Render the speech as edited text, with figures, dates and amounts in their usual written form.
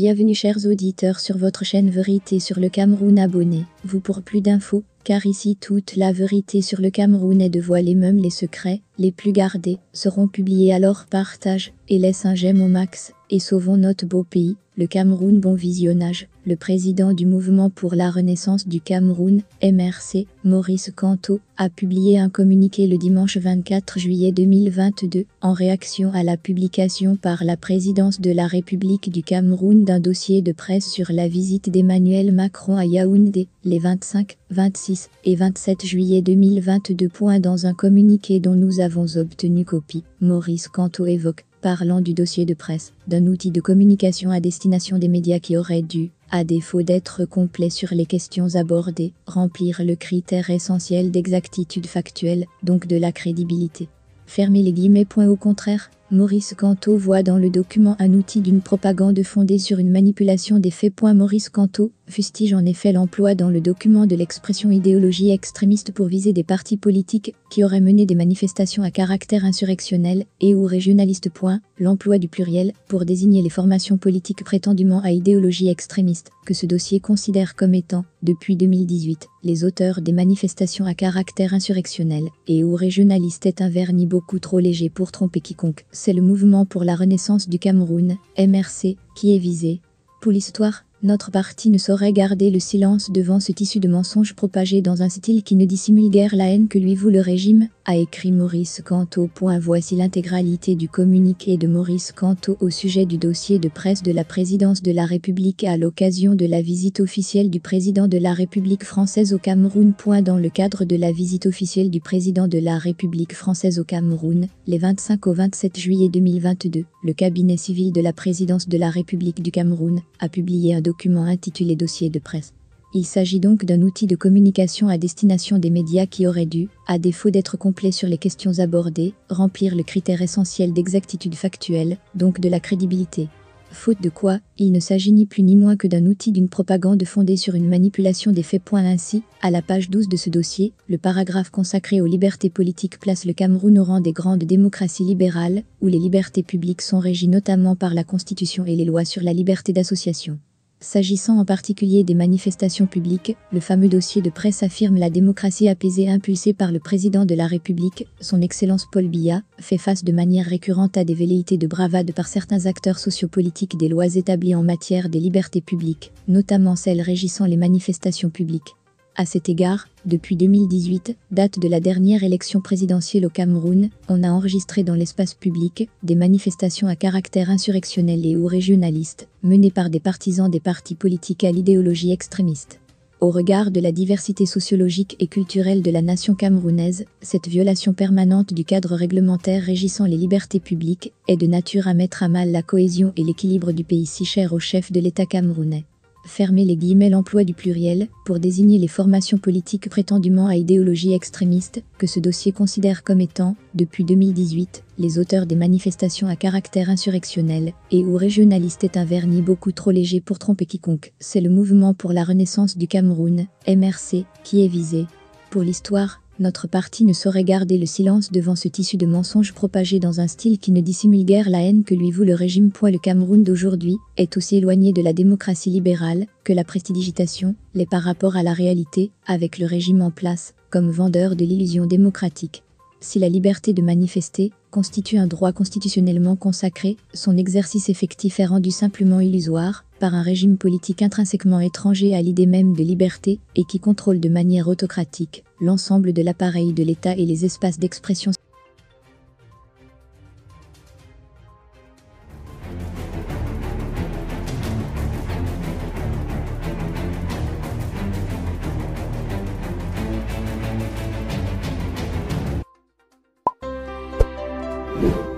Bienvenue chers auditeurs sur votre chaîne Vérité sur le Cameroun. Abonnez-vous pour plus d'infos, car ici toute la vérité sur le Cameroun est dévoilée, même les secrets les plus gardés seront publiés. Alors partage et laisse un j'aime au max et sauvons notre beau pays, le Cameroun. Bon visionnage. Le président du mouvement pour la renaissance du Cameroun, MRC, Maurice Kamto, a publié un communiqué le dimanche 24 juillet 2022 en réaction à la publication par la présidence de la République du Cameroun d'un dossier de presse sur la visite d'Emmanuel Macron à Yaoundé les 25, 26 et 27 juillet 2022. Dans un communiqué dont nous avons obtenu copie, Maurice Kamto évoque, parlant du dossier de presse, d'un outil de communication à destination des médias qui aurait dû, à défaut d'être complet sur les questions abordées, remplir le critère essentiel d'exactitude factuelle, donc de la crédibilité. Fermez les guillemets. Au contraire, Maurice Kamto voit dans le document un outil d'une propagande fondée sur une manipulation des faits. Maurice Kamto fustige en effet l'emploi dans le document de l'expression idéologie extrémiste pour viser des partis politiques qui auraient mené des manifestations à caractère insurrectionnel et ou régionaliste. L'emploi du pluriel pour désigner les formations politiques prétendument à idéologie extrémiste que ce dossier considère comme étant, depuis 2018, les auteurs des manifestations à caractère insurrectionnel et ou régionaliste est un vernis beaucoup trop léger pour tromper quiconque. C'est le mouvement pour la renaissance du Cameroun, MRC, qui est visé. Pour l'histoire, notre parti ne saurait garder le silence devant ce tissu de mensonges propagé dans un style qui ne dissimule guère la haine que lui voue le régime, a écrit Maurice Kamto. Voici l'intégralité du communiqué de Maurice Kamto au sujet du dossier de presse de la présidence de la République à l'occasion de la visite officielle du président de la République française au Cameroun. Dans le cadre de la visite officielle du président de la République française au Cameroun, les 25 au 27 juillet 2022, le cabinet civil de la présidence de la République du Cameroun a publié un document intitulé Dossier de presse. Il s'agit donc d'un outil de communication à destination des médias qui aurait dû, à défaut d'être complet sur les questions abordées, remplir le critère essentiel d'exactitude factuelle, donc de la crédibilité. Faute de quoi, il ne s'agit ni plus ni moins que d'un outil d'une propagande fondée sur une manipulation des faits. Ainsi, à la page 12 de ce dossier, le paragraphe consacré aux libertés politiques place le Cameroun au rang des grandes démocraties libérales, où les libertés publiques sont régies notamment par la Constitution et les lois sur la liberté d'association. S'agissant en particulier des manifestations publiques, le fameux dossier de presse affirme la démocratie apaisée impulsée par le président de la République, son Excellence Paul Biya, fait face de manière récurrente à des velléités de bravade par certains acteurs sociopolitiques des lois établies en matière des libertés publiques, notamment celles régissant les manifestations publiques. À cet égard, depuis 2018, date de la dernière élection présidentielle au Cameroun, on a enregistré dans l'espace public des manifestations à caractère insurrectionnel et ou régionaliste, menées par des partisans des partis politiques à l'idéologie extrémiste. Au regard de la diversité sociologique et culturelle de la nation camerounaise, cette violation permanente du cadre réglementaire régissant les libertés publiques est de nature à mettre à mal la cohésion et l'équilibre du pays si cher au chef de l'État camerounais. Fermez les guillemets. L'emploi du pluriel pour désigner les formations politiques prétendument à idéologie extrémiste que ce dossier considère comme étant, depuis 2018, les auteurs des manifestations à caractère insurrectionnel et ou régionaliste est un vernis beaucoup trop léger pour tromper quiconque. C'est le mouvement pour la renaissance du Cameroun, MRC, qui est visé. Pour l'histoire, notre parti ne saurait garder le silence devant ce tissu de mensonges propagé dans un style qui ne dissimule guère la haine que lui voue le régime. Le Cameroun d'aujourd'hui est aussi éloigné de la démocratie libérale que la prestidigitation l'est par rapport à la réalité, avec le régime en place, comme vendeur de l'illusion démocratique. Si la liberté de manifester constitue un droit constitutionnellement consacré, son exercice effectif est rendu simplement illusoire par un régime politique intrinsèquement étranger à l'idée même de liberté et qui contrôle de manière autocratique l'ensemble de l'appareil de l'État et les espaces d'expression. You